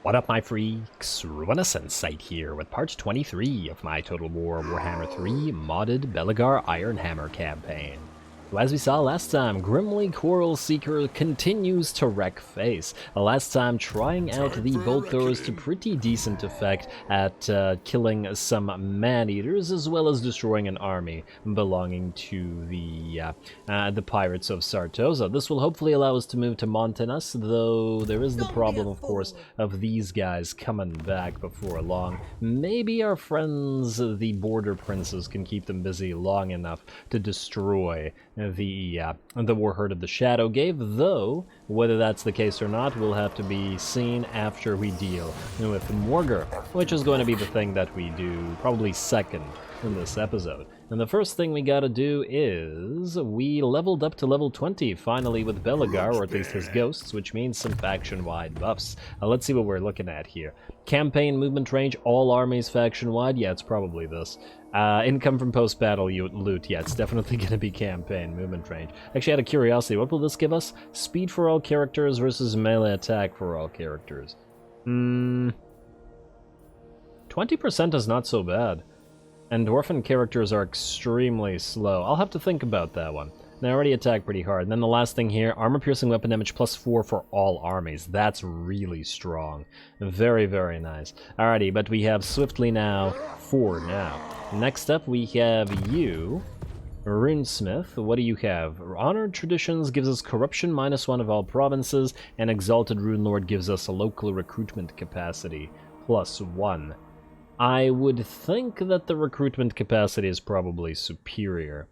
What up, my freaks? RuinusInsight here with part 23 of my Total Warhammer 3 modded Belegar Ironhammer campaign. So as we saw last time, Grimly Coral Seeker continues to wreck face. Last time trying out the bolt throwers to pretty decent effect at killing some man-eaters as well as destroying an army belonging to the pirates of Sartosa. This will hopefully allow us to move to Montanus, though there is the problem, of course, of these guys coming back before long. Maybe our friends, the border princes, can keep them busy long enough to destroy the Warherd of the Shadowgave, though whether that's the case or not will have to be seen after we deal with Morghur, which is going to be the thing that we do probably second in this episode. And the first thing we gotta do is we leveled up to level 20 finally with Belegar, or at least his ghosts, which means some faction-wide buffs. Let's see what we're looking at here. Campaign movement range, all armies faction-wide. Yeah, it's probably this. Income from post-battle loot. Yeah, it's definitely going to be campaign movement range. Actually, out of curiosity, what will this give us? Speed for all characters versus melee attack for all characters. 20% is not so bad. And Dwarfen characters are extremely slow. I'll have to think about that one. They already attack pretty hard. And then the last thing here, armor-piercing weapon damage +4 for all armies. That's really strong. Very, very nice. Alrighty, but we have Swiftly now, 4 now. Next up, we have you, Runesmith. What do you have? Honored Traditions gives us Corruption -1 of all provinces, and Exalted Rune Lord gives us a local recruitment capacity +1. I would think that the recruitment capacity is probably superior.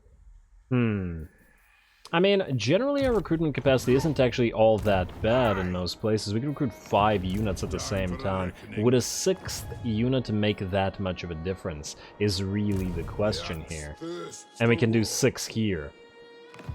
I mean, generally our recruitment capacity isn't actually all that bad in most places. We can recruit 5 units at the same time. Would a 6th unit make that much of a difference, is really the question here. And we can do 6 here.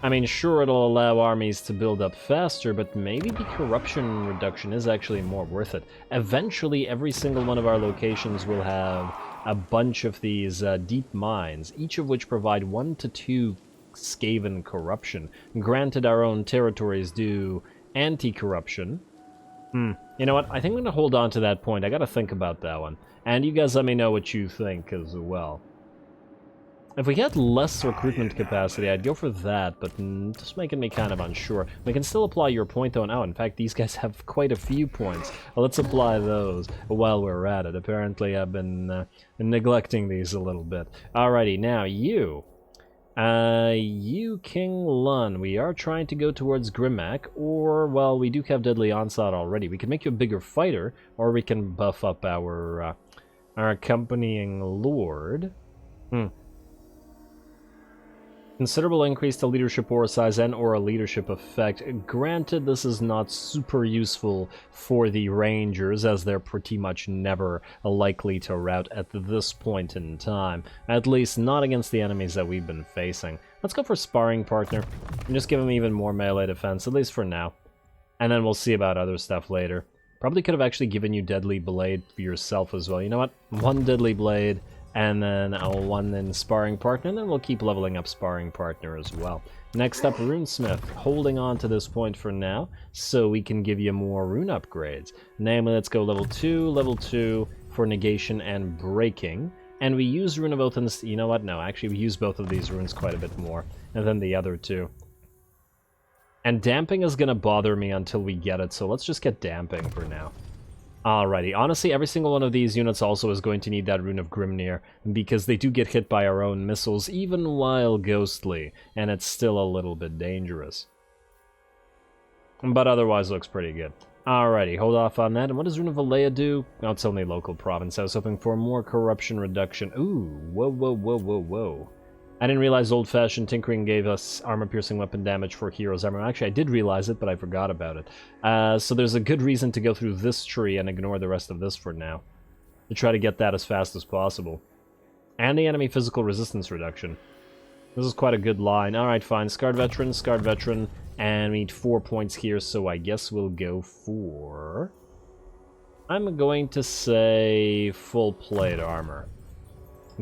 I mean, sure, it'll allow armies to build up faster, but maybe the corruption reduction is actually more worth it. Eventually, every single one of our locations will have a bunch of these deep mines, each of which provide 1 to 2 Skaven corruption. Granted, our own territories do anti-corruption. You know what? I think I'm going to hold on to that point. I got to think about that one. And you guys let me know what you think as well. If we get less recruitment capacity, I'd go for that, but just making me kind of unsure. We can still apply your point, though, now. In fact, these guys have quite a few points. Let's apply those while we're at it. Apparently, I've been neglecting these a little bit. Alrighty, now you. You, King Lun, we are trying to go towards Grimmack, or, well, we do have Deadly Onslaught already. We can make you a bigger fighter, or we can buff up our accompanying lord. Considerable increase to leadership aura size and aura leadership effect. Granted, this is not super useful for the rangers, as they're pretty much never likely to rout at this point in time. At least not against the enemies that we've been facing. Let's go for sparring partner and just give him even more melee defense, at least for now. And then we'll see about other stuff later. Probably could have actually given you Deadly Blade for yourself as well. You know what? 1 Deadly Blade, and then 1 in Sparring Partner, and then we'll keep leveling up Sparring Partner as well. Next up, Runesmith, holding on to this point for now, so we can give you more rune upgrades. Namely, let's go level 2 for negation and breaking. And we use Rune of Oath, and you know what? No, actually we use both of these runes quite a bit more, and then the other 2. And damping is gonna bother me until we get it, so let's just get damping for now. Alrighty, honestly, every single one of these units also is going to need that Rune of Grimnir, because they do get hit by our own missiles, even while ghostly, and it's still a little bit dangerous. But otherwise looks pretty good. Alrighty, hold off on that. And what does Rune of Alea do? Oh, it's only local province. I was hoping for more corruption reduction. Ooh, whoa. I didn't realize old-fashioned tinkering gave us armor-piercing weapon damage for heroes' armor. Actually, I did realize it, but I forgot about it. So there's a good reason to go through this tree and ignore the rest of this for now. To try to get that as fast as possible. And the enemy physical resistance reduction. This is quite a good line. Alright, fine. Scarred Veteran, and we need 4 points here, so I guess we'll go for... I'm going to say full plate armor.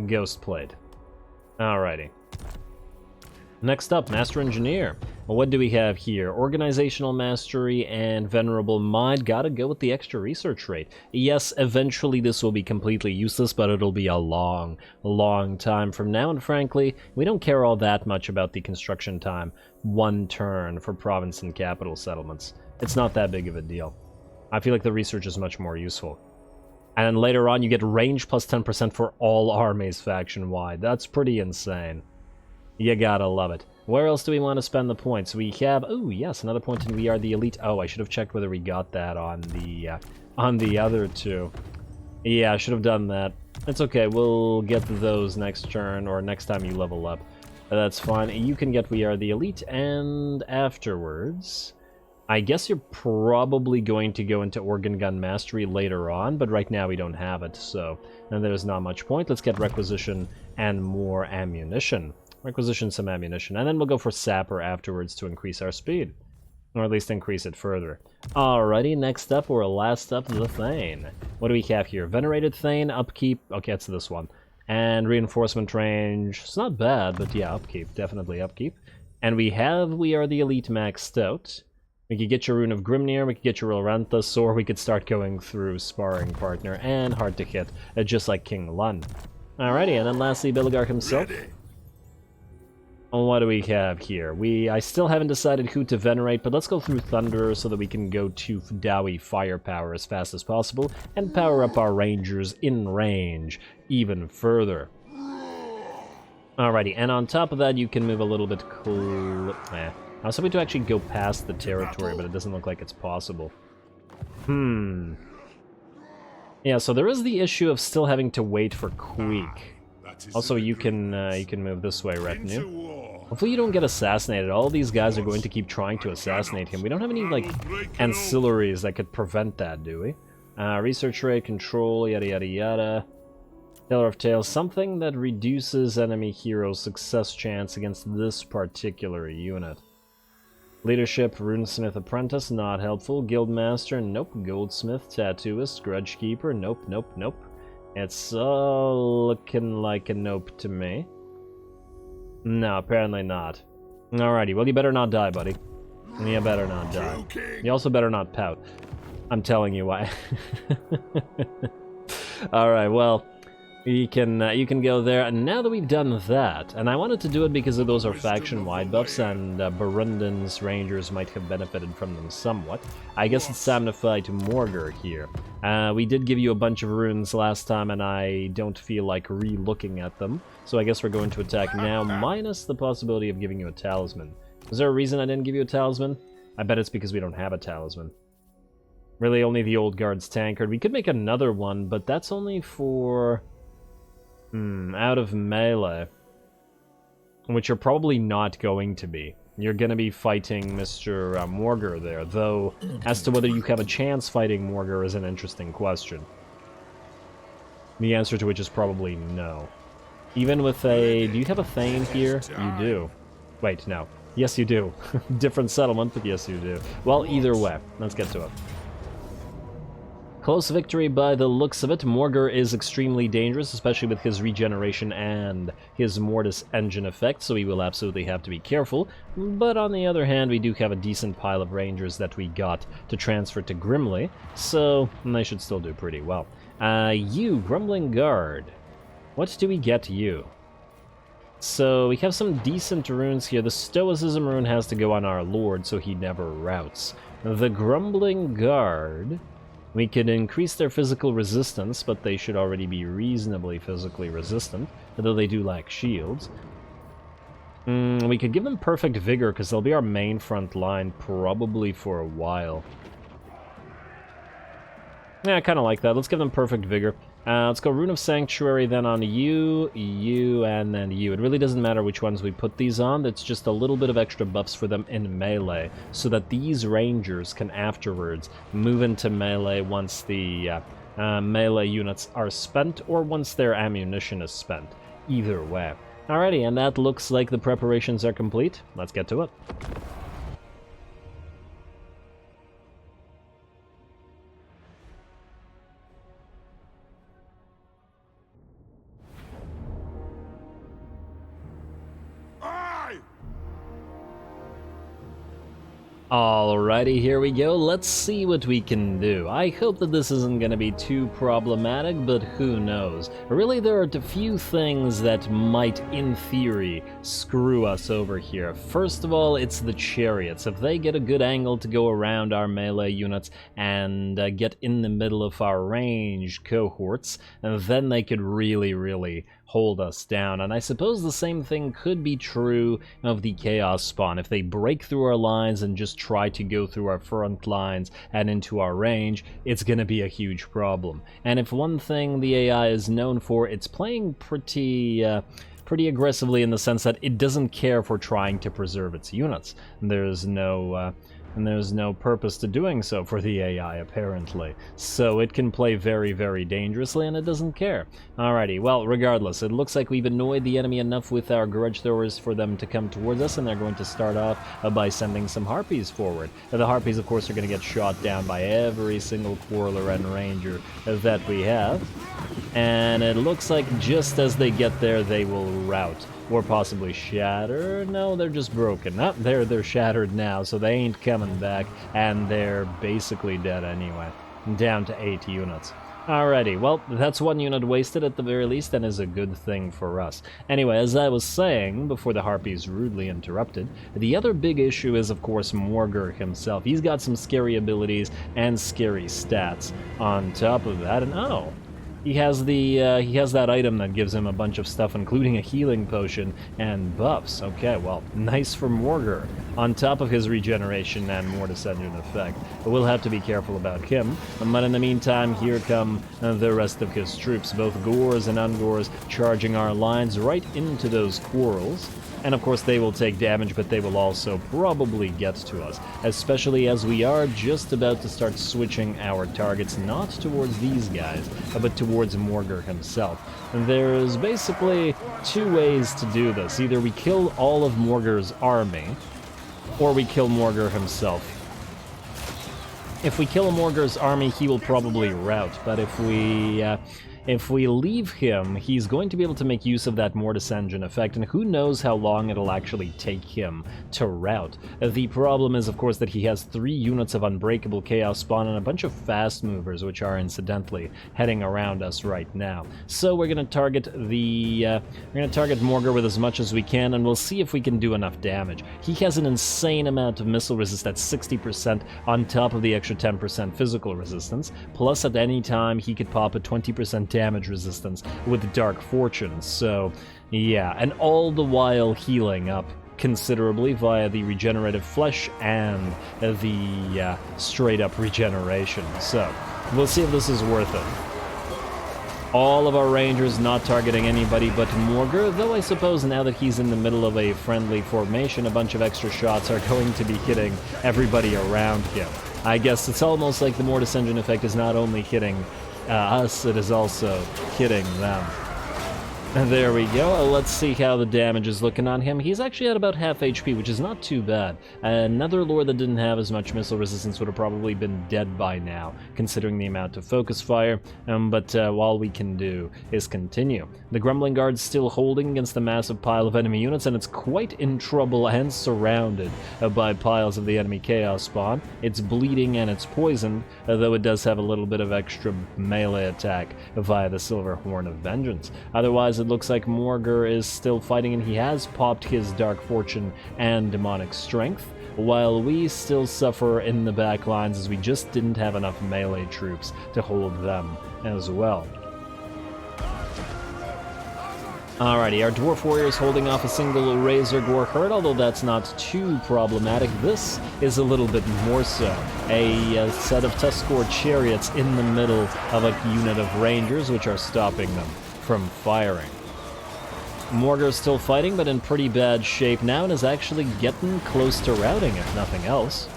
Ghost plate. Alrighty. Next up, Master Engineer. Well, what do we have here? Organizational Mastery and Venerable Mind. Gotta go with the extra research rate. Yes, eventually this will be completely useless, but it'll be a long, long time from now, and frankly, we don't care all that much about the construction time. 1 turn for province and capital settlements. It's not that big of a deal. I feel like the research is much more useful. And then later on, you get range plus 10% for all armies faction-wide. That's pretty insane. You gotta love it. Where else do we want to spend the points? We have... Oh, yes, another point in We Are the Elite. Oh, I should have checked whether we got that on the other two. Yeah, I should have done that. It's okay, we'll get those next turn, or next time you level up. That's fine. You can get We Are the Elite, and afterwards... I guess you're probably going to go into Organ Gun Mastery later on, but right now we don't have it, so... And there's not much point. Let's get Requisition and more ammunition. Requisition some ammunition, and then we'll go for Sapper afterwards to increase our speed. Or at least increase it further. Alrighty, next up, or last up, the Thane. What do we have here? Venerated Thane, upkeep, okay, it's this one. And reinforcement range, it's not bad, but yeah, upkeep, definitely upkeep. And we Are the Elite maxed out. We could get your Rune of Grimnir, we could get your Oranthus, or we could start going through Sparring Partner and Hard to Hit, just like King Lun. Alrighty, and then lastly, Belegar himself. What do we have here? I still haven't decided who to venerate, but let's go through Thunder so that we can go to Dowie Firepower as fast as possible and power up our Rangers in range even further. Alrighty, and on top of that, you can move a little bit cool. I was hoping to actually go past the territory, but it doesn't look like it's possible. Yeah, so there is the issue of still having to wait for Queek. Also, you can move this way, retinue. Hopefully you don't get assassinated. All these guys are going to keep trying to assassinate him. We don't have any, like, ancillaries that could prevent that, do we? Research rate, control, yada yada yada. Teller of Tales, something that reduces enemy heroes' success chance against this particular unit. Leadership, Runesmith Apprentice, not helpful. Guildmaster, nope. Goldsmith, Tattooist, Grudge Keeper, nope, nope, nope. It's all looking like a nope to me. No, apparently not. Alrighty, well you better not die, buddy. You better not die. You also better not pout. I'm telling you why. Alright, well, you can go there. And now that we've done that, and I wanted to do it because of those are faction-wide buffs, and Burundan's Rangers might have benefited from them somewhat. I guess it's time to fight Morghur here. We did give you a bunch of runes last time, and I don't feel like re-looking at them. So I guess we're going to attack now, minus the possibility of giving you a talisman. Is there a reason I didn't give you a talisman? I bet it's because we don't have a talisman. Really, only the old guard's tankard. We could make another one, but that's only for... out of melee. Which you're probably not going to be. You're going to be fighting Mr. Morghur there, though as to whether you have a chance fighting Morghur is an interesting question. The answer to which is probably no. Even with a... Do you have a Thane here? You do. Wait, no. Yes, you do. Different settlement, but yes, you do. Well, either way. Let's get to it. Close victory by the looks of it. Morghur is extremely dangerous, especially with his regeneration and his Mortis engine effect, so we will absolutely have to be careful. But on the other hand, we do have a decent pile of Rangers that we got to transfer to Grimly, so they should still do pretty well. You, Grumbling Guard. What do we get you? So we have some decent runes here. The Stoicism rune has to go on our Lord, so he never routs. The Grumbling Guard... We could increase their physical resistance, but they should already be reasonably physically resistant, although they do lack shields. We could give them Perfect Vigor, because they'll be our main front line probably for a while. Yeah, I kind of like that. Let's give them Perfect Vigor. Let's go Rune of Sanctuary, then on you, you, and then you. It really doesn't matter which ones we put these on. It's just a little bit of extra buffs for them in melee, so that these Rangers can afterwards move into melee once the melee units are spent, or once their ammunition is spent. Either way. Alrighty, and that looks like the preparations are complete. Let's get to it. Alrighty, here we go. Let's see what we can do. I hope that this isn't going to be too problematic, but who knows. Really, there are a few things that might, in theory, screw us over here. First of all, it's the chariots. If they get a good angle to go around our melee units and get in the middle of our ranged cohorts, then they could really hold us down. And I suppose the same thing could be true of the Chaos spawn. If they break through our lines and just try to go through our front lines and into our range, it's going to be a huge problem. And if one thing the AI is known for, it's playing pretty aggressively in the sense that it doesn't care for trying to preserve its units. There's no purpose to doing so for the AI, apparently. So it can play very dangerously, and it doesn't care. Alrighty, well, regardless, it looks like we've annoyed the enemy enough with our grudge throwers for them to come towards us, and they're going to start off by sending some harpies forward. The harpies, of course, are going to get shot down by every single quarreler and ranger that we have. And it looks like just as they get there, they will rout. Or possibly shatter. No, they're just broken. They're shattered now, so they ain't coming back, and they're basically dead anyway. Down to 8 units. Alrighty, well, that's 1 unit wasted at the very least, and is a good thing for us. Anyway, as I was saying, before the harpies rudely interrupted, the other big issue is, of course, Morghur himself. He's got some scary abilities and scary stats on top of that, and oh! He has that item that gives him a bunch of stuff, including a healing potion and buffs. Okay, well, nice for Morghur. On top of his regeneration and Mortis engine effect. But we'll have to be careful about him. But in the meantime, here come the rest of his troops, both Gores and Ungores, charging our lines right into those quarrels. And of course they will take damage, but they will also probably get to us, especially as we are just about to start switching our targets not towards these guys, but towards Morghur himself. And there's basically 2 ways to do this. Either we kill all of Morghur's army, or we kill Morghur himself. If we kill Morghur's army, he will probably rout, but if we leave him, he's going to be able to make use of that Mortis engine effect, and who knows how long it'll actually take him to rout. The problem is, of course, that he has 3 units of Unbreakable Chaos spawn and a bunch of fast movers, which are incidentally heading around us right now. So we're going to target Morghur with as much as we can, and we'll see if we can do enough damage. He has an insane amount of missile resist at 60% on top of the extra 10% physical resistance, plus at any time he could pop a 20% damage resistance with Dark Fortune, so yeah, and all the while healing up considerably via the regenerative flesh and the straight up regeneration. So we'll see if this is worth it. All of our rangers not targeting anybody but Morghur, though I suppose now that he's in the middle of a friendly formation, a bunch of extra shots are going to be hitting everybody around him. I guess it's almost like the Mortis engine effect is not only hitting us, it is also hitting them. And there we go. Let's see how the damage is looking on him. He's actually at about half HP, which is not too bad. Another lord that didn't have as much missile resistance would have probably been dead by now, considering the amount of focus fire, but all we can do is continue. The Grumbling Guard's still holding against the massive pile of enemy units, and it's quite in trouble and surrounded by piles of the enemy Chaos spawn. It's bleeding and it's poisoned, though it does have a little bit of extra melee attack via the Silver Horn of Vengeance. Otherwise, it looks like Morghur is still fighting, and he has popped his Dark Fortune and Demonic Strength, while we still suffer in the back lines as we just didn't have enough melee troops to hold them as well. Alrighty, our Dwarf Warriors holding off a single Razor Gore herd, although that's not too problematic. This is a little bit more so. A set of Tuskor chariots in the middle of a unit of Rangers, which are stopping them from firing. Morghur's still fighting, but in pretty bad shape now, and is actually getting close to routing, if nothing else.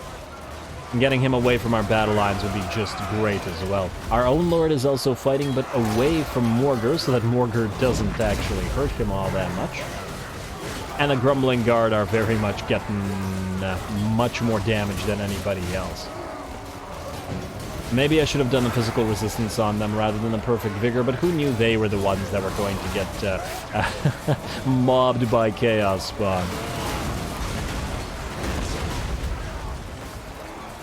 And getting him away from our battle lines would be just great as well. Our own lord is also fighting, but away from Morghur, so that Morghur doesn't actually hurt him all that much. And the Grumbling Guard are very much getting much more damage than anybody else. Maybe I should have done the physical resistance on them rather than the perfect vigor, but who knew they were the ones that were going to get mobbed by Chaos Spawn.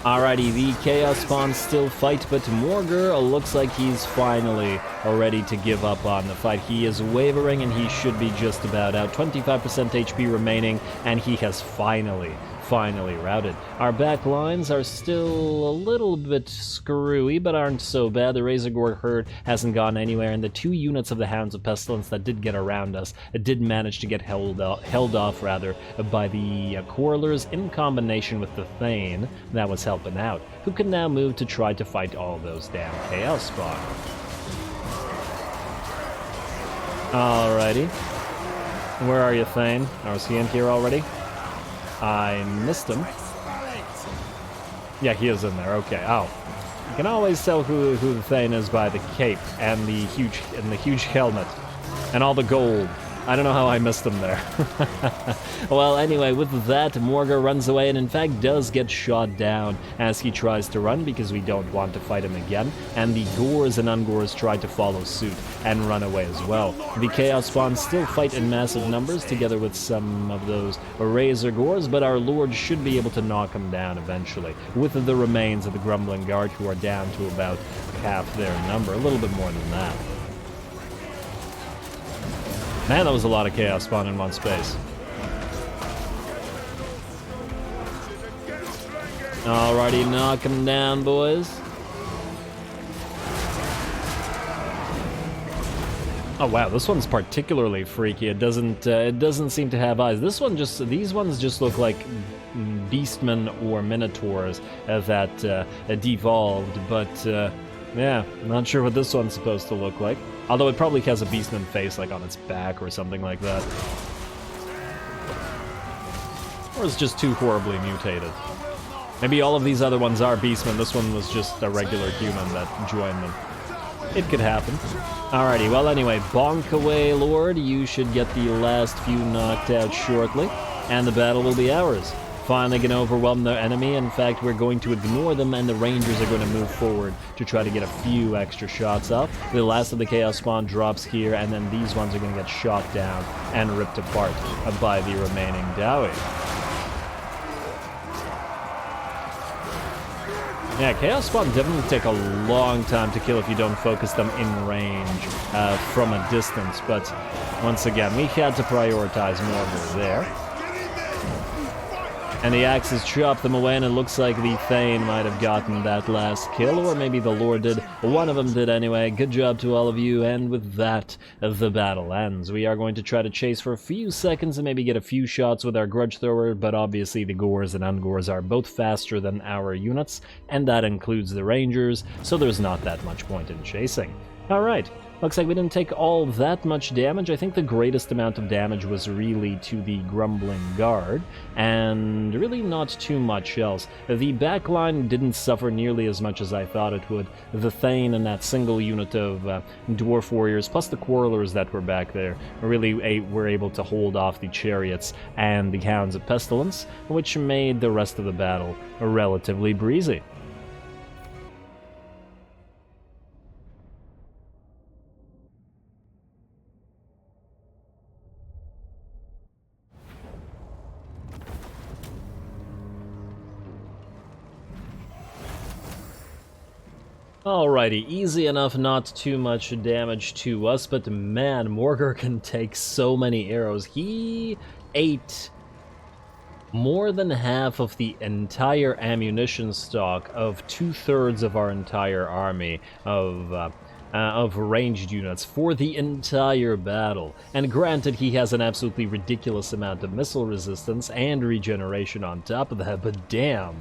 Alrighty, the Chaos Spawns still fight, but Morghur looks like he's finally ready to give up on the fight. He is wavering and he should be just about out. 25% HP remaining, and he has finally routed. Our back lines are still a little bit screwy, but aren't so bad. The Razorgore herd hasn't gone anywhere, and the 2 units of the Hounds of Pestilence that did get around us did manage to get held off by the Quarrelers in combination with the Thane that was helping out, who can now move to try to fight all those damn Chaos Spawn. Alrighty. Where are you, Thane? Oh, is he in here already? I missed him. Yeah, he is in there. Okay. Oh, you can always tell who the Thane is by the cape and the huge helmet and all the gold. I don't know how I missed him there. Well, anyway, with that, Morghur runs away and in fact does get shot down as he tries to run because we don't want to fight him again, and the Gores and Ungores try to follow suit and run away as well. The Chaos Spawns still fight in massive numbers together with some of those Razor Gores, but our Lord should be able to knock them down eventually, with the remains of the Grumbling Guard, who are down to about half their number, a little bit more than that. Man, that was a lot of Chaos Spawn in one space. Alrighty, knock him down, boys. Oh wow, this one's particularly freaky. It doesn't seem to have eyes. These ones just look like beastmen or minotaurs that devolved, but yeah, not sure what this one's supposed to look like. Although it probably has a beastman face like on its back or something like that. Or it's just too horribly mutated. Maybe all of these other ones are beastmen, this one was just a regular human that joined them. It could happen. Alrighty, well anyway, bonk away, Lord. You should get the last few knocked out shortly, and the battle will be ours. Finally gonna overwhelm their enemy. In fact, we're going to ignore them, and the Rangers are going to move forward to try to get a few extra shots off. The last of the Chaos Spawn drops here, and then these ones are going to get shot down and ripped apart by the remaining Dowie. Yeah, Chaos Spawn definitely take a long time to kill if you don't focus them in range from a distance, but once again, we had to prioritize Morghur there. And the AXES chop them away, and it looks like the Thane might have gotten that last kill, or maybe the Lord did. One of them did anyway. Good job to all of you, and with that, the battle ends. We are going to try to chase for a few seconds and maybe get a few shots with our Grudge Thrower, but obviously the Gores and Ungores are both faster than our units, and that includes the Rangers, so there's not that much point in chasing. Alright. Looks like we didn't take all that much damage. I think the greatest amount of damage was really to the Grumbling Guard, and really not too much else. The backline didn't suffer nearly as much as I thought it would. The Thane and that single unit of Dwarf Warriors, plus the Quarrelers that were back there, really were able to hold off the Chariots and the Hounds of Pestilence, which made the rest of the battle relatively breezy. Alrighty, easy enough, not too much damage to us, but man, Morghur can take so many arrows. He ate more than half of the entire ammunition stock of 2/3 of our entire army of ranged units for the entire battle. And granted, he has an absolutely ridiculous amount of missile resistance and regeneration on top of that, but damn.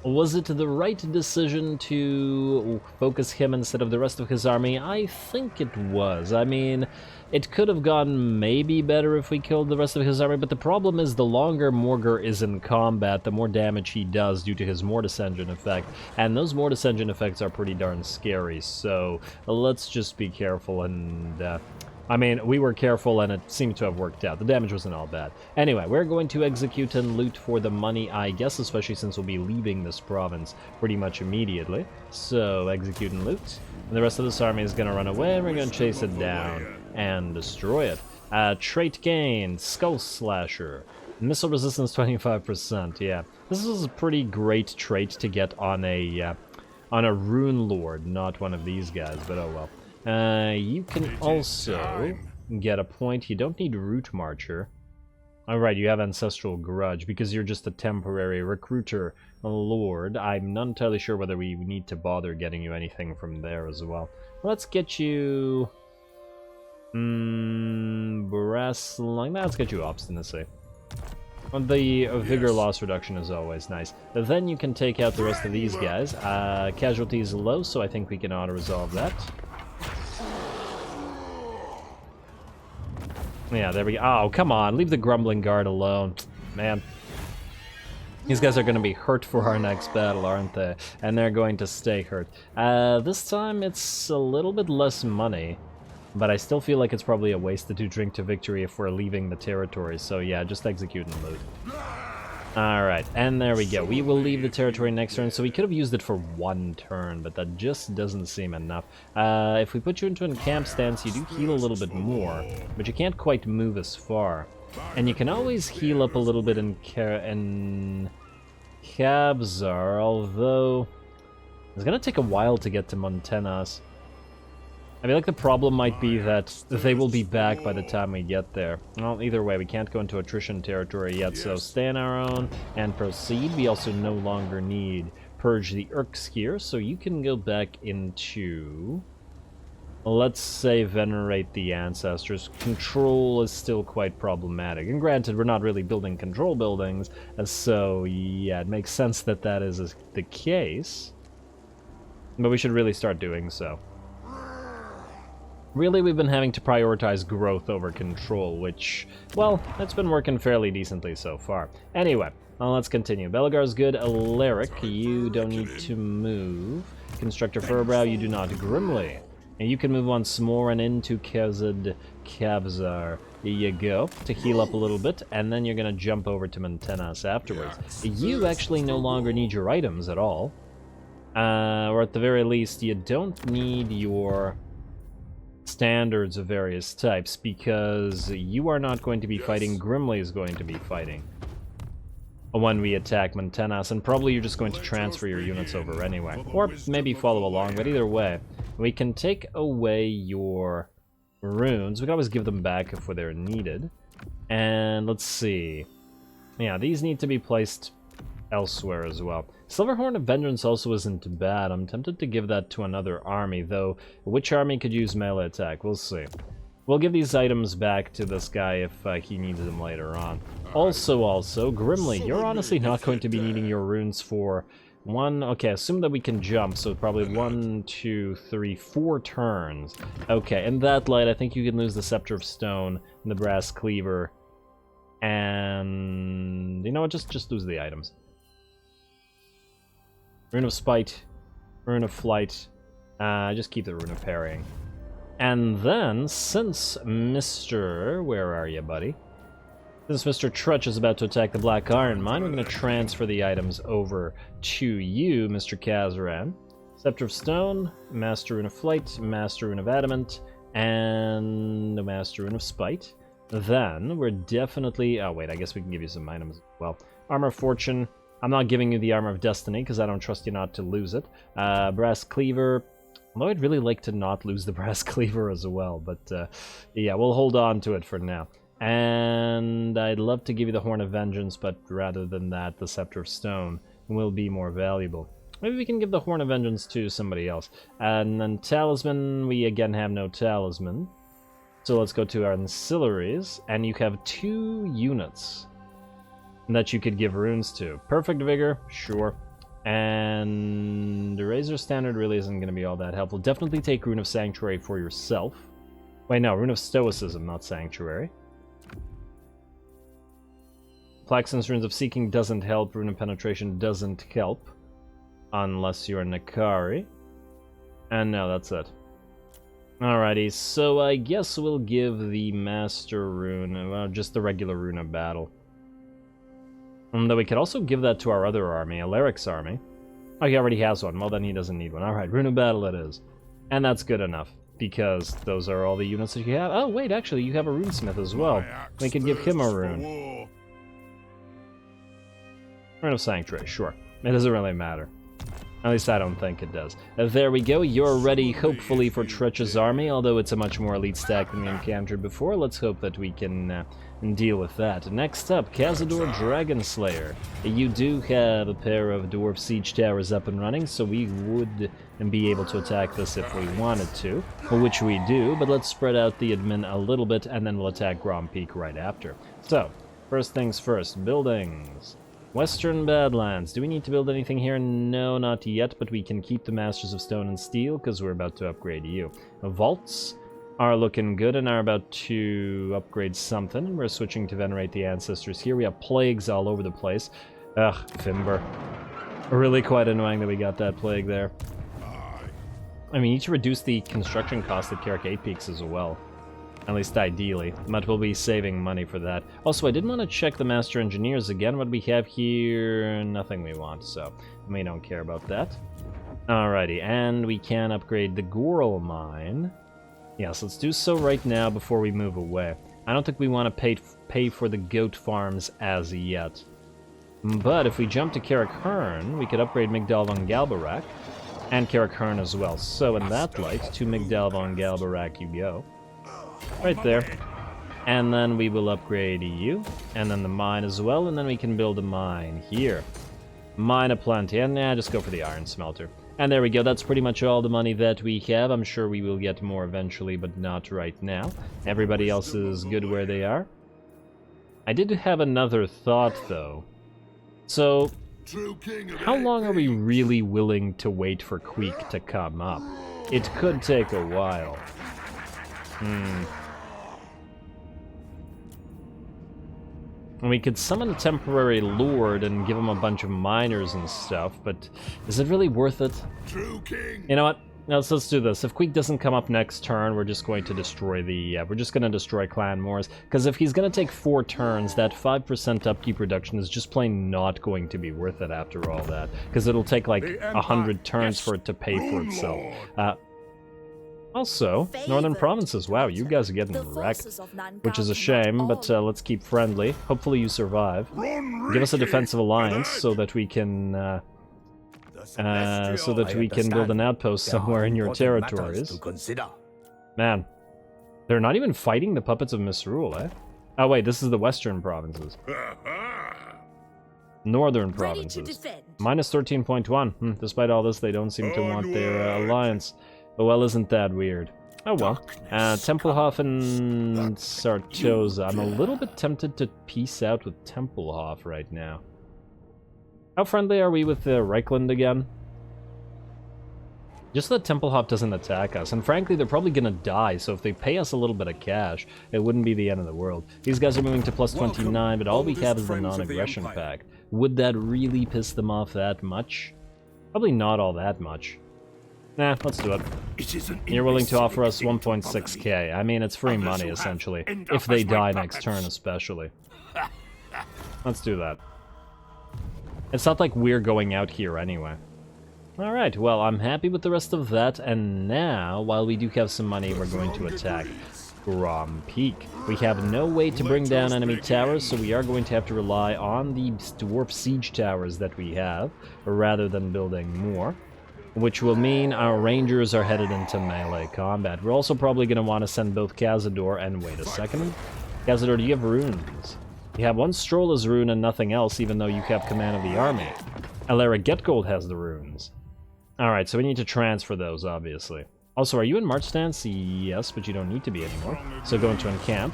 Was it the right decision to focus him instead of the rest of his army? I think it was. I mean, it could have gone maybe better if we killed the rest of his army, but the problem is the longer Morghur is in combat, the more damage he does due to his Mortis Engine effect, and those Mortis Engine effects are pretty darn scary, so let's just be careful and... I mean, we were careful and it seemed to have worked out. The damage wasn't all bad. Anyway, we're going to execute and loot for the money, I guess, especially since we'll be leaving this province pretty much immediately. So, execute and loot. And the rest of this army is going to run away, and we're going to chase it down and destroy it. Trait gain, Skull Slasher. Missile resistance 25%, yeah. This is a pretty great trait to get on a Rune Lord, not one of these guys, but oh well. You can also get a point. You don't need Root Marcher. Alright, you have Ancestral Grudge, because you're just a temporary recruiter lord. I'm not entirely sure whether we need to bother getting you anything from there as well. Let's get you... Brass Lung. Let's get you Obstinacy. The Vigor loss reduction is always nice. Then you can take out the rest of these guys. Casualty is low, so I think we can auto-resolve that. Yeah, there we go. Oh, come on, leave the Grumbling Guard alone. Man. These guys are going to be hurt for our next battle, aren't they? And they're going to stay hurt. This time it's a little bit less money. But I still feel like it's probably a waste to do Drink to Victory if we're leaving the territory, so yeah, just execute and loot. Alright, and there we go. We will leave the territory next turn, so we could have used it for one turn, but that just doesn't seem enough. If we put you into a camp stance, you do heal a little bit more, but you can't quite move as far. And you can always heal up a little bit in Kabzar, although it's gonna take a while to get to Montenas. I feel like the problem might be that they will be back by the time we get there. Well, either way, we can't go into attrition territory yet, so stay on our own and proceed. We also no longer need Purge the Urkskir, so you can go back into... let's say Venerate the Ancestors. Control is still quite problematic. And granted, we're not really building control buildings, so yeah, it makes sense that that is the case. But we should really start doing so. Really, we've been having to prioritize growth over control, which, well, that's been working fairly decently so far. Anyway, let's continue. Belegar's good. Alaric, you don't need to move. Constructor Furbrow, you do not. Grimly, and you can move once more and into Kabzar. There you go, to heal up a little bit, and then you're going to jump over to Montenas afterwards. You actually no longer need your items at all. Or at the very least, you don't need your... standards of various types, because you are not going to be fighting. Grimly is going to be fighting when we attack Montenas, and probably you're just going to transfer your units over anyway. Or maybe follow along, but either way, we can take away your runes. We can always give them back if they're needed. And let's see. Yeah, these need to be placed elsewhere as well. Silverhorn of Vengeance also isn't bad. I'm tempted to give that to another army, though which army could use melee attack? We'll see. We'll give these items back to this guy if he needs them later on. Also, Grimly, you're honestly not going to be needing your runes for one... okay, assume that we can jump, so probably 1, 2, 3, 4 turns. Okay, in that light, I think you can lose the Scepter of Stone and the Brass Cleaver. And... you know what, just lose the items. Rune of Spite, Rune of Flight, just keep the Rune of Parrying. And then, since Mr... where are you, buddy? Since Mr. Trutch is about to attack the Black Iron Mine, we're going to transfer the items over to you, Mr. Kazaran. Scepter of Stone, Master Rune of Flight, Master Rune of Adamant, and the Master Rune of Spite. Then, we're definitely... oh wait, I guess we can give you some items as well. Armor of Fortune. I'm not giving you the Armor of Destiny, because I don't trust you not to lose it. Brass Cleaver, although I'd really like to not lose the Brass Cleaver as well, but yeah, we'll hold on to it for now. And I'd love to give you the Horn of Vengeance, but rather than that, the Scepter of Stone will be more valuable. Maybe we can give the Horn of Vengeance to somebody else. And then Talisman, we again have no Talisman. So let's go to our Ancillaries, and you have 2 units that you could give runes to. Perfect Vigor, sure. And the Razor Standard really isn't going to be all that helpful. Definitely take Rune of Sanctuary for yourself. Wait, no, Rune of Stoicism, not Sanctuary. Plaxton's Runes of Seeking doesn't help. Rune of Penetration doesn't help. Unless you're Nakari. And no, that's it. Alrighty, so I guess we'll give the Master Rune, well, just the regular Rune of Battle. Though we could also give that to our other army, Alaric's army. Oh, he already has one. Well, then he doesn't need one. Alright, Rune of Battle it is. And that's good enough, because those are all the units that you have. Oh, wait, actually, you have a Runesmith as well. We could give him a rune. Rune of Sanctuary, sure. It doesn't really matter. At least I don't think it does. There we go, you're ready, hopefully, for Tretch's army, although it's a much more elite stack than we encountered before. Let's hope that we can deal with that. Next up, Khazad-dûr Dragonslayer. You do have a pair of Dwarf Siege Towers up and running, so we would be able to attack this if we wanted to, which we do, but let's spread out the admin a little bit, and then we'll attack Grom Peak right after. So, first things first, buildings. Western Badlands. Do we need to build anything here? No, not yet, but we can keep the Masters of Stone and Steel, because we're about to upgrade you. Vaults are looking good and are about to upgrade something. We're switching to Venerate the Ancestors here. We have plagues all over the place. Ugh, Fimber. Really quite annoying that we got that plague there. I mean, you need to reduce the construction cost at Karak 8 Peaks as well. At least ideally, but we'll be saving money for that. Also, I did want to check the Master Engineers again. What do we have here? Nothing we want, so we don't care about that. Alrighty, and we can upgrade the Goral Mine. Yes, let's do so right now before we move away. I don't think we want to pay for the goat farms as yet. But if we jump to Karak Hearn, we could upgrade Migdal von Galbarak and Karak Hearn as well. So in that light, to Migdal von Galbarak you go. Right there. And then we will upgrade you, and then the mine as well, and then we can build a mine here. Mine aplenty, and nah, just go for the iron smelter. And there we go, that's pretty much all the money that we have. I'm sure we will get more eventually, but not right now. Everybody else is good where they are. I did have another thought, though. So, how long are we really willing to wait for Queek to come up? It could take a while. We could summon a temporary lord and give him a bunch of miners and stuff, but is it really worth it? You know what? Let's do this. If Queek doesn't come up next turn, we're just going to destroy the... we're just going to destroy Clan Moors, because if he's going to take 4 turns, that 5% upkeep reduction is just plain not going to be worth it after all that, because it'll take like 100 turns for it to pay for itself. Also, Northern Provinces, wow, you guys are getting wrecked, which is a shame, but let's keep friendly. Hopefully you survive. Give us a defensive alliance so that we can build an outpost somewhere in your territories. Man, they're not even fighting the puppets of misrule, eh? Oh wait, this is the Western Provinces. Northern Provinces. Minus 13.1. Despite all this, they don't seem to want their alliance. Well, isn't that weird? Oh well. Tempelhof and Sartosa. I'm a little bit tempted to peace out with Tempelhof right now. How friendly are we with Reichland again? Just that Tempelhof doesn't attack us, and frankly, they're probably gonna die, so if they pay us a little bit of cash, it wouldn't be the end of the world. These guys are moving to plus 29, but all we have is the non-aggression pact. Would that really piss them off that much? Probably not all that much. Nah, let's do it. You're willing to offer us 1.6k. I mean, it's free money, essentially. If they die next turn, especially. Let's do that. It's not like we're going out here anyway. Alright, well, I'm happy with the rest of that, and now, while we do have some money, we're going to attack Grom Peak. We have no way to bring down enemy towers, so we are going to have to rely on the dwarf siege towers that we have, rather than building more. Which will mean our rangers are headed into melee combat. We're also probably going to want to send both Khazad-dûr and... wait a second. Khazad-dûr, do you have runes? You have one Strola's rune and nothing else, even though you have command of the army. Alara Getgold has the runes. Alright, so we need to transfer those, obviously. Also, are you in March stance? Yes, but you don't need to be anymore. So go into encamp.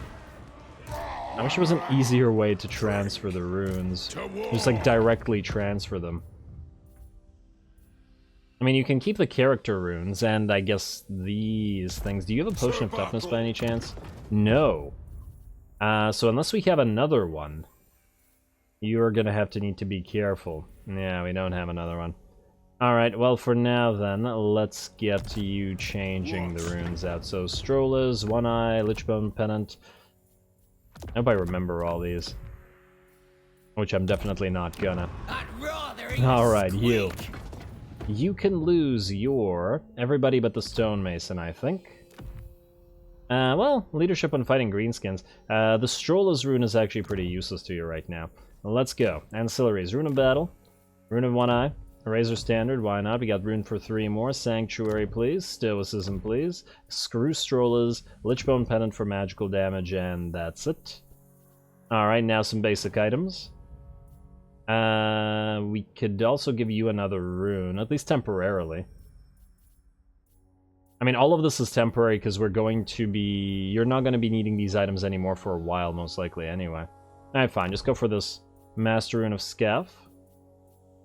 I wish there was an easier way to transfer the runes. Just like directly transfer them. I mean, you can keep the character runes, and I guess these things. Do you have a potion of toughness by any chance? No. So unless we have another one, you're gonna have to need to be careful. Yeah, we don't have another one. Alright, well for now then, let's get you changing the runes out. So Strola's, One Eye, Lichbone Pennant. I hope I remember all these. Which I'm definitely not gonna. Alright, you. You can lose your... everybody but the Stonemason, I think. Well, leadership on fighting greenskins. The Strola's rune is actually pretty useless to you right now. let's go. Ancillaries. Rune of Battle. Rune of One Eye. Razor Standard, why not? We got Rune for 3 more. Sanctuary, please. Stoicism, please. Screw Strollers. Lichbone Pendant for magical damage, and that's it. Alright, now some basic items. We could also give you another rune, at least temporarily. I mean, all of this is temporary because we're going to be... You're not going to be needing these items anymore for a while, most likely, anyway. Alright, fine. Just go for this Master Rune of Scaff.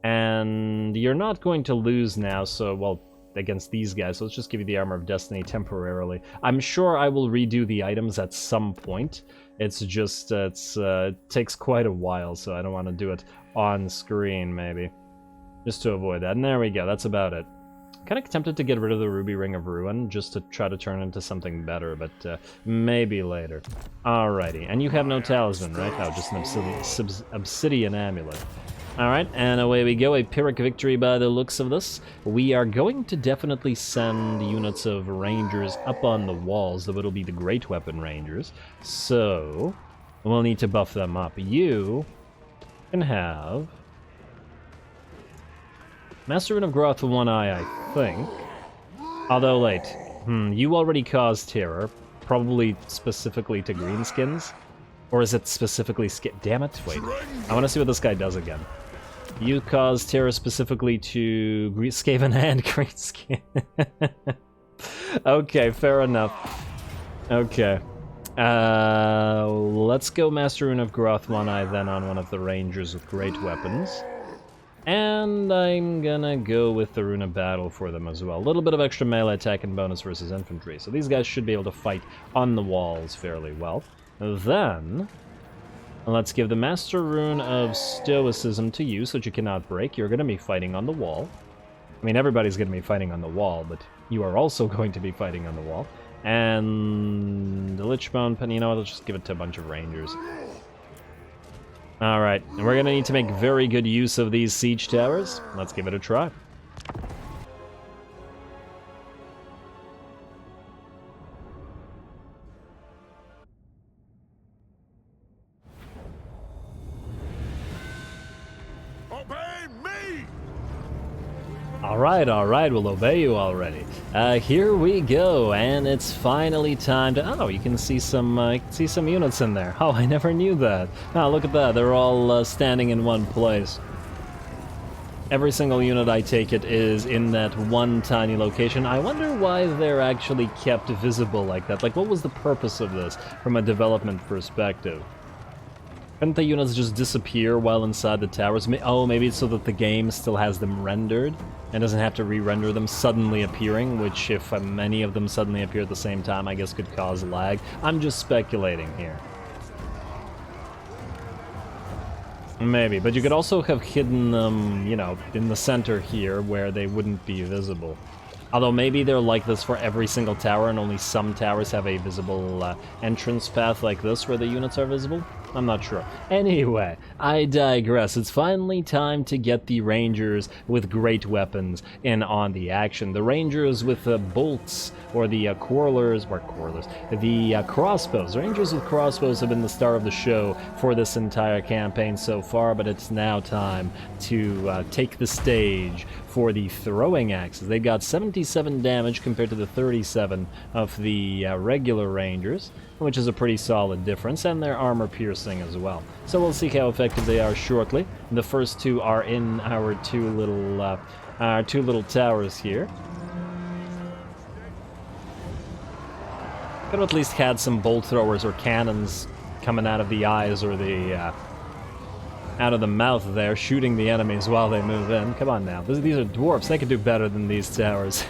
And you're not going to lose now, so, well, against these guys, so let's just give you the Armor of Destiny temporarily. I'm sure I will redo the items at some point. It's just, it takes quite a while, so I don't want to do it on screen, maybe. Just to avoid that. And there we go, that's about it. Kind of tempted to get rid of the Ruby Ring of Ruin, just to try to turn into something better, but maybe later. Alrighty, and you have no talisman, right? No, just an obsidian amulet. Alright, and away we go, a Pyrrhic victory by the looks of this. We are going to definitely send units of rangers up on the walls, though it'll be the Great Weapon Rangers. So, we'll need to buff them up. You can have Master Rune of Groth with One Eye, I think. Although, wait, you already caused terror, probably specifically to greenskins? Or is it specifically Damn it, wait. I want to see what this guy does again. You cause terror specifically to Skaven and Greenskin. Okay, fair enough. Okay. Let's go Master Rune of Groth One Eye then on one of the Rangers with great weapons. And I'm gonna go with the Rune of Battle for them as well. A little bit of extra melee attack and bonus versus infantry. So these guys should be able to fight on the walls fairly well. Then, let's give the Master Rune of Stoicism to you, so that you cannot break. You're going to be fighting on the wall. I mean, everybody's going to be fighting on the wall, but you are also going to be fighting on the wall. And the Lichbone, you know what, let's just give it to a bunch of rangers. Alright, and we're going to need to make very good use of these siege towers. Let's give it a try. Alright, we'll obey you already. Here we go, and it's finally time to... Oh, you can see some units in there. Oh, I never knew that. Oh, look at that, they're all standing in one place. Every single unit, I take it, is in that one tiny location. I wonder why they're actually kept visible like that. Like, what was the purpose of this from a development perspective? Couldn't the units just disappear while inside the towers? Oh, maybe it's so that the game still has them rendered and doesn't have to re-render them suddenly appearing, which if many of them suddenly appear at the same time, I guess could cause lag. I'm just speculating here. Maybe, but you could also have hidden them, you know, in the center here where they wouldn't be visible. Although maybe they're like this for every single tower and only some towers have a visible entrance path like this where the units are visible. I'm not sure. Anyway, I digress. It's finally time to get the Rangers with great weapons in on the action. The Rangers with the bolts, or the the crossbows. Rangers with crossbows have been the star of the show for this entire campaign so far, but it's now time to take the stage for the throwing axes. They got 77 damage compared to the 37 of the regular Rangers, which is a pretty solid difference, and their armor piercing as well. So we'll see how effective they are shortly. The first two are in our two little towers here. Could have at least had some bolt throwers or cannons coming out of the eyes or the out of the mouth there, shooting the enemies while they move in. Come on now, these are dwarfs, they can do better than these towers.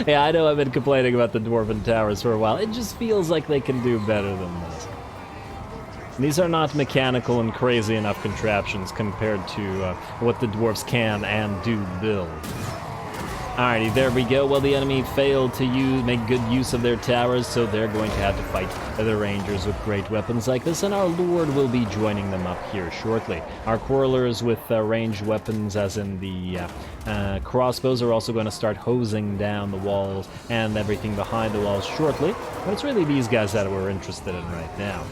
Yeah, I know I've been complaining about the dwarven towers for a while. It just feels like they can do better than this. These are not mechanical and crazy enough contraptions compared to what the dwarves can and do build. Alrighty, there we go. Well, the enemy failed to make good use of their towers, so they're going to have to fight the Rangers with great weapons like this, and our Lord will be joining them up here shortly. Our Quarrelers with ranged weapons, as in the crossbows, are also going to start hosing down the walls and everything behind the walls shortly, but it's really these guys that we're interested in right now.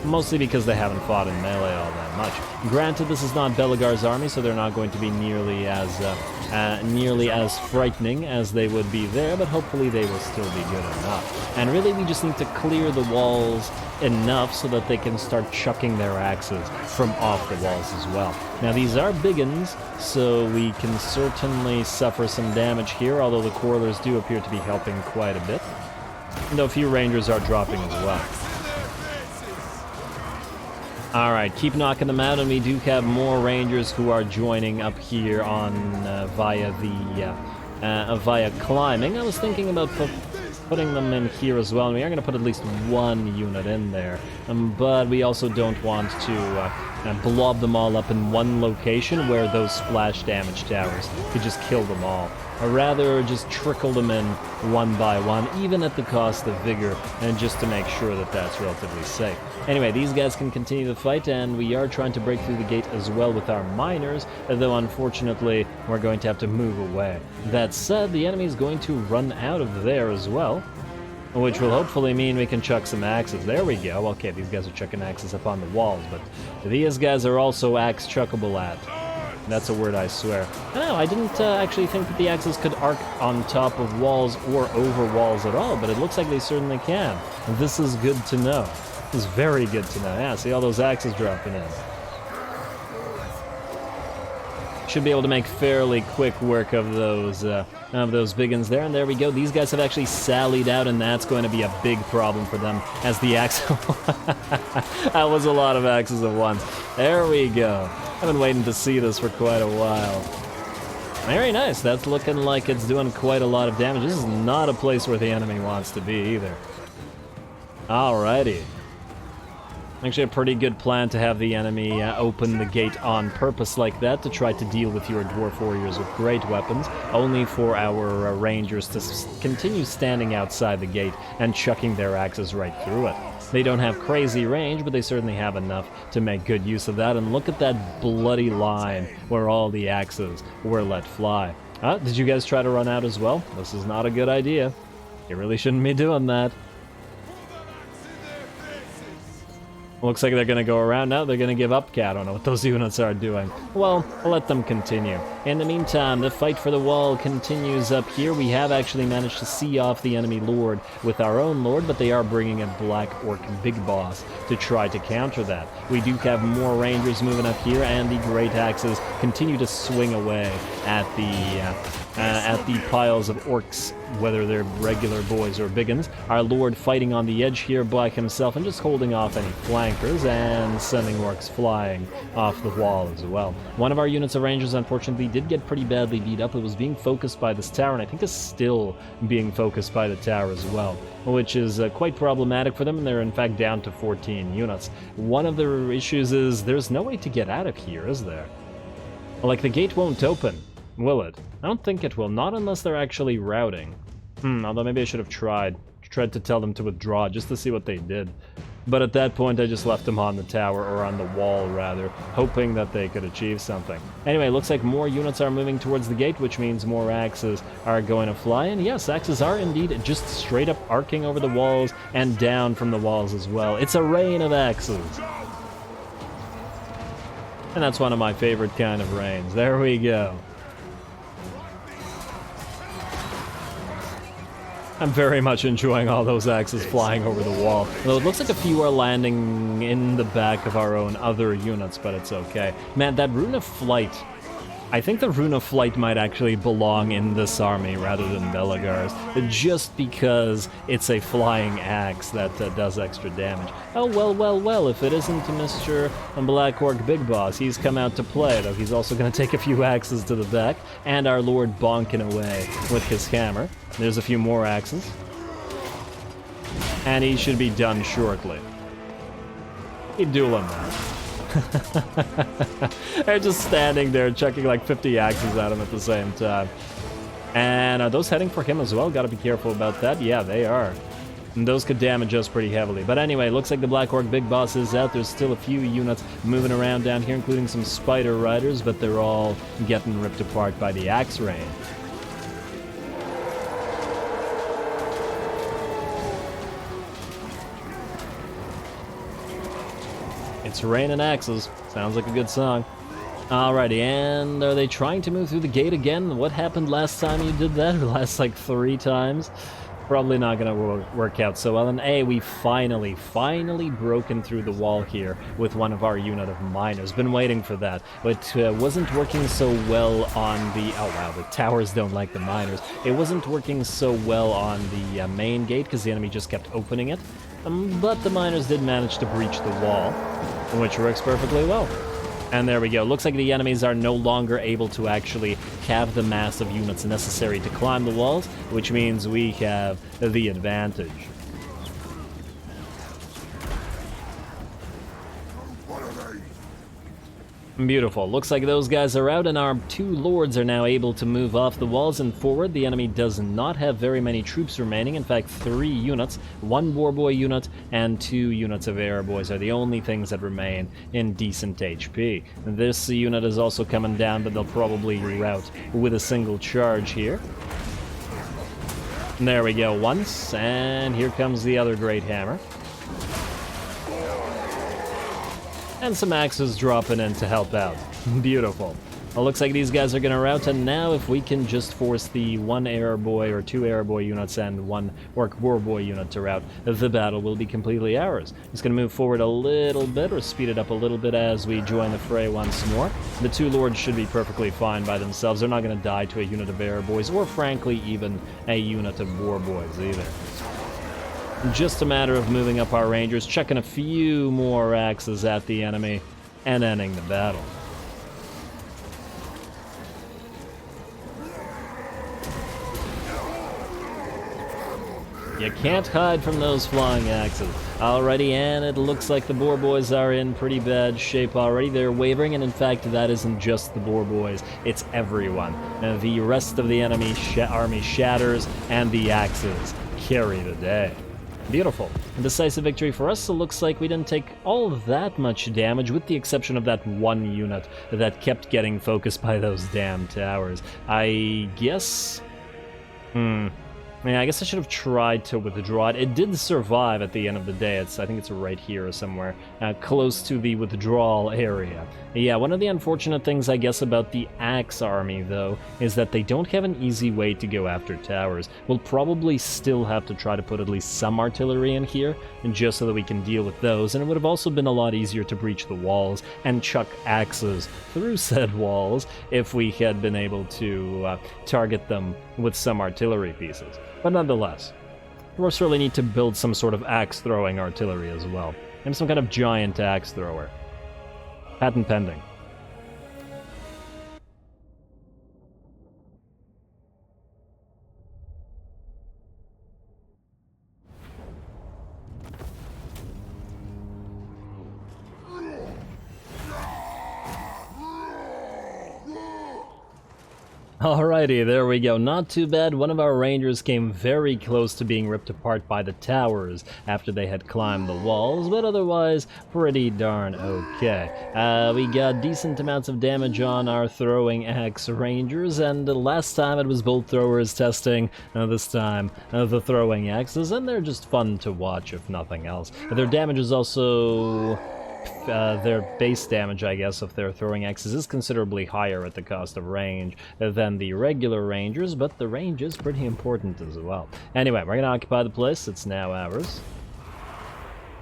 mostly because they haven't fought in melee all that much. Granted, this is not Belegar's army, so they're not going to be nearly as frightening as they would be there, but hopefully they will still be good enough. And really, we just need to clear the walls enough so that they can start chucking their axes from off the walls as well. Now, these are biggins, so we can certainly suffer some damage here, although the Quarrelers do appear to be helping quite a bit, though a few Rangers are dropping as well. Alright, keep knocking them out, and we do have more Rangers who are joining up here on via climbing. I was thinking about putting them in here as well, and we are going to put at least one unit in there, but we also don't want to blob them all up in one location where those splash damage towers could just kill them all. Or rather, just trickle them in one by one, even at the cost of vigor, and just to make sure that that's relatively safe. Anyway, these guys can continue the fight, and we are trying to break through the gate as well with our miners, though unfortunately we're going to have to move away. That said, the enemy is going to run out of there as well, which will hopefully mean we can chuck some axes. There we go. Okay, these guys are chucking axes up on the walls, but these guys are also axe chuckable at. That's a word, I swear. I know, I didn't actually think that the axes could arc on top of walls or over walls at all, but it looks like they certainly can. And this is good to know. This is very good to know. Yeah, see all those axes dropping in. Should be able to make fairly quick work of those biggins there, and there we go. These guys have actually sallied out, and that's going to be a big problem for them as the axe. That was a lot of axes at once. There we go. I've been waiting to see this for quite a while. Very nice. That's looking like it's doing quite a lot of damage. This is not a place where the enemy wants to be either. Alrighty. Actually a pretty good plan to have the enemy open the gate on purpose like that to try to deal with your dwarf warriors with great weapons, only for our rangers to continue standing outside the gate and chucking their axes right through it. They don't have crazy range, but they certainly have enough to make good use of that, and look at that bloody line where all the axes were let fly. Did you guys try to run out as well? This is not a good idea. You really shouldn't be doing that. Looks like they're going to go around now. They're going to give up. I don't know what those units are doing. Well, I'll let them continue. In the meantime, the fight for the wall continues up here. We have actually managed to see off the enemy lord with our own lord, but they are bringing a black orc big boss to try to counter that. We do have more rangers moving up here, and the great axes continue to swing away at the piles of orcs, whether they're regular boys or biggins. Our lord fighting on the edge here by himself and just holding off any flankers and sending orcs flying off the wall as well. One of our units of rangers unfortunately did get pretty badly beat up. It was being focused by this tower, and I think is still being focused by the tower as well, which is quite problematic for them, and they're in fact down to 14 units. One of the issues is there's no way to get out of here, is there? Like, the gate won't open, will it? I don't think it will, not unless they're actually routing. Although maybe I should have tried to tell them to withdraw just to see what they did. But at that point I just left them on the tower, or on the wall rather, hoping that they could achieve something. Anyway, looks like more units are moving towards the gate, which means more axes are going to fly. And yes, axes are indeed just straight up arcing over the walls and down from the walls as well. It's a rain of axes. And that's one of my favorite kind of rains. There we go. I'm very much enjoying all those axes flying over the wall. Though it looks like a few are landing in the back of our own other units, but it's okay. Man, that Rune of Flight... I think the Rune of Flight might actually belong in this army rather than Belegar's, just because it's a flying axe that does extra damage. Oh, well, if it isn't Mr. Black Orc Big Boss, he's come out to play, though he's also going to take a few axes to the back, and our Lord bonking away with his hammer. There's a few more axes. And he should be done shortly. He'd duel him now. They're just standing there chucking like 50 axes at him at the same time. And are those heading for him as well? Gotta be careful about that. Yeah, they are. And those could damage us pretty heavily. But anyway, looks like the Black Orc Big Boss is out. There's still a few units moving around down here, including some Spider Riders, but they're all getting ripped apart by the axe rain. It's raining axes. Sounds like a good song. Alrighty, and are they trying to move through the gate again? What happened last time you did that? Or last like 3 times? Probably not gonna work out so well. And hey, we finally broken through the wall here with one of our unit of miners. Been waiting for that, but wasn't working so well on the... Oh wow, the towers don't like the miners. It wasn't working so well on the main gate because the enemy just kept opening it. But the miners did manage to breach the wall, which works perfectly well. And there we go. Looks like the enemies are no longer able to actually have the mass of units necessary to climb the walls, which means we have the advantage. Beautiful. Looks like those guys are out, and our 2 lords are now able to move off the walls and forward. The enemy does not have very many troops remaining. In fact, 3 units, 1 warboy unit, and 2 units of airboys are the only things that remain in decent HP. This unit is also coming down, but they'll probably rout with a single charge here. And there we go once, and here comes the other great hammer. And some axes dropping in to help out. Beautiful. Well, looks like these guys are going to rout, and now if we can just force the 1 airboy or 2 airboy units and 1 orc warboy unit to rout, the battle will be completely ours. Just going to move forward a little bit, or speed it up a little bit as we join the fray once more. The 2 lords should be perfectly fine by themselves. They're not going to die to a unit of airboys, or frankly even a unit of warboys either. Just a matter of moving up our rangers, chucking a few more axes at the enemy, and ending the battle. You can't hide from those flying axes. Alrighty, and it looks like the boar boys are in pretty bad shape already. They're wavering, and in fact, that isn't just the boar boys, it's everyone. The rest of the enemy army shatters, and the axes carry the day. Beautiful. A decisive victory for us. So looks like we didn't take all that much damage, with the exception of that 1 unit that kept getting focused by those damn towers. I guess... Yeah, I guess I should have tried to withdraw it. It did survive at the end of the day. I think it's right here somewhere, close to the withdrawal area. Yeah, one of the unfortunate things, I guess, about the Axe army, though, is that they don't have an easy way to go after towers. We'll probably still have to try to put at least some artillery in here, just so that we can deal with those, and it would have also been a lot easier to breach the walls and chuck axes through said walls if we had been able to target them with some artillery pieces. But nonetheless, we'll certainly need to build some sort of axe-throwing artillery as well, and some kind of giant axe-thrower. Patent pending. Alrighty, there we go. Not too bad. One of our rangers came very close to being ripped apart by the towers after they had climbed the walls, but otherwise pretty darn okay. We got decent amounts of damage on our throwing axe rangers, and last time it was bolt throwers testing, this time the throwing axes, and they're just fun to watch if nothing else. Their damage is also... their base damage, I guess, of their throwing axes is considerably higher at the cost of range than the regular rangers, but the range is pretty important as well. Anyway, we're gonna occupy the place. It's now ours.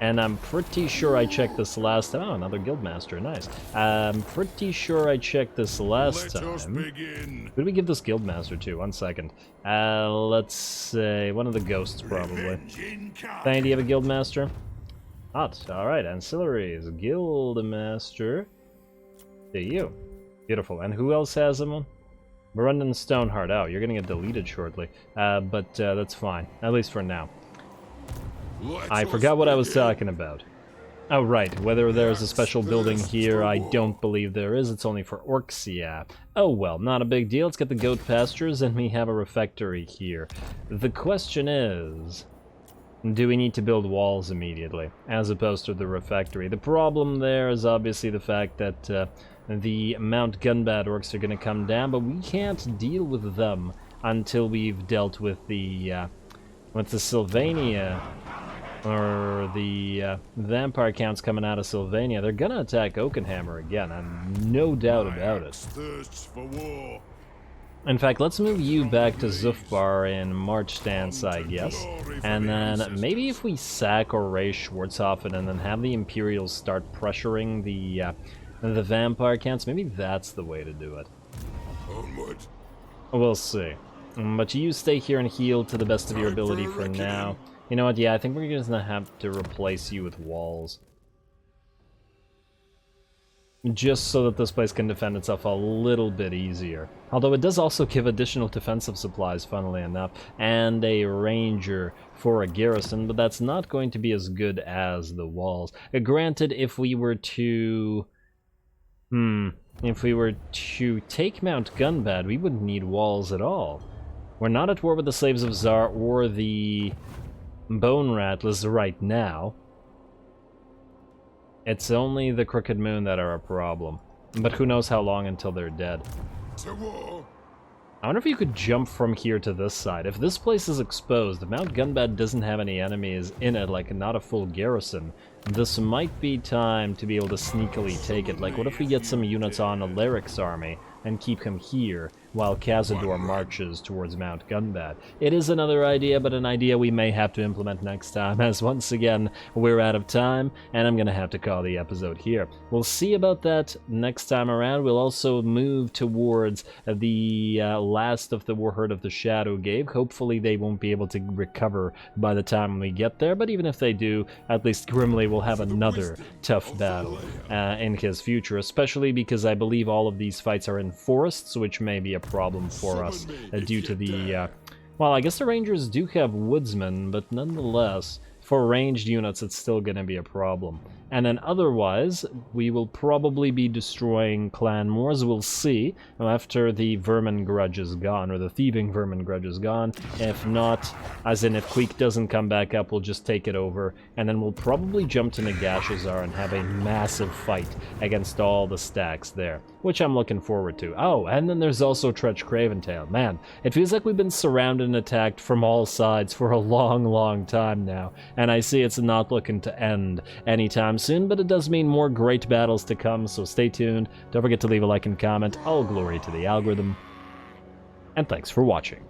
And I'm pretty sure I checked this last time. Oh, another guildmaster, nice. I'm pretty sure I checked this last time. Who did we give this guildmaster to? 1 second. Let's say one of the ghosts, probably. Thane, do you have a guildmaster? Hot. Alright, ancillaries. Guildmaster. To you. Beautiful. And who else has them? Brundon Stoneheart. Oh, you're gonna get deleted shortly. But that's fine. At least for now. I forgot what I was talking about. Oh, right. Whether there's a special building here, I don't believe there is. It's only for orcs, yeah. Oh well, not a big deal. Let's get the goat pastures, and we have a refectory here. The question is... do we need to build walls immediately, as opposed to the refectory? The problem there is obviously the fact that the Mount Gunbad orcs are going to come down, but we can't deal with them until we've dealt with the Sylvania or the vampire counts coming out of Sylvania, they're gonna attack Oakenhammer again, and no doubt about it. Thirsts for war. In fact, let's move you back to Zufbar in March stance, I guess. And then maybe if we sack or raise Schwarzhofen and then have the Imperials start pressuring the vampire counts, maybe that's the way to do it. Onward. We'll see. But you stay here and heal to the best of your ability for now. You know what, yeah, I think we're just gonna have to replace you with walls. Just so that this place can defend itself a little bit easier. Although it does also give additional defensive supplies, funnily enough, and a ranger for a garrison, but that's not going to be as good as the walls. Granted, if we were to... if we were to take Mount Gunbad, we wouldn't need walls at all. We're not at war with the Slaves of Tsar or the Bone Rattlers right now. It's only the Crooked Moon that are a problem. But who knows how long until they're dead. To war. I wonder if you could jump from here to this side. If this place is exposed, Mount Gunbad doesn't have any enemies in it, like not a full garrison, this might be time to be able to sneakily take it. Like, what if we get some units on Alaric's army and keep him here while Khazad-dûr marches towards Mount Gunbad? It is another idea, but an idea we may have to implement next time, as once again, we're out of time, and I'm gonna have to call the episode here. We'll see about that next time around. We'll also move towards the last of the Warherd of the Shadow Gave. Hopefully they won't be able to recover by the time we get there, but even if they do, at least Grimly will have another tough battle in his future, especially because I believe all of these fights are in forests, which may be a problem for us due to the... well, I guess the Rangers do have woodsmen, but nonetheless, for ranged units, it's still going to be a problem. And then otherwise, we will probably be destroying Clan Moors. We'll see after the Vermin Grudge is gone, or the Thieving Vermin Grudge is gone. If not, as in if Queek doesn't come back up, we'll just take it over. And then we'll probably jump to Nagashazar and have a massive fight against all the stacks there, which I'm looking forward to. Oh, and then there's also Tretch Craventail. Man, it feels like we've been surrounded and attacked from all sides for a long, long time now. And I see it's not looking to end anytime soon, but it does mean more great battles to come, so stay tuned. Don't forget to leave a like and comment. All glory to the algorithm. And thanks for watching.